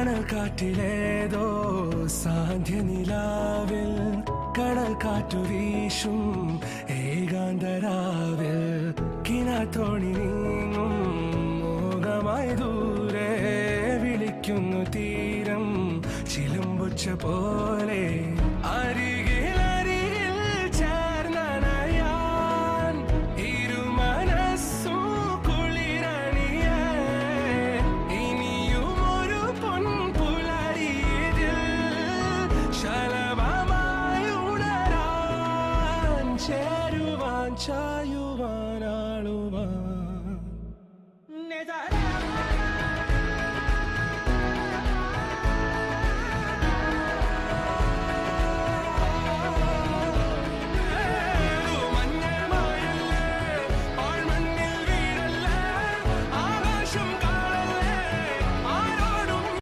തണൽ കാറ്റിലേതോ സാന്ധ്യനിലാവിൽ കടൽ കാറ്റു വീശും ഏകാന്തരാവിൽ കിനാത്തോണി നീങ്ങും മോഹമായി ദൂരെ വിളിക്കുന്നു തീരം ചിലമ്പൊച്ച പോലെ അരികെ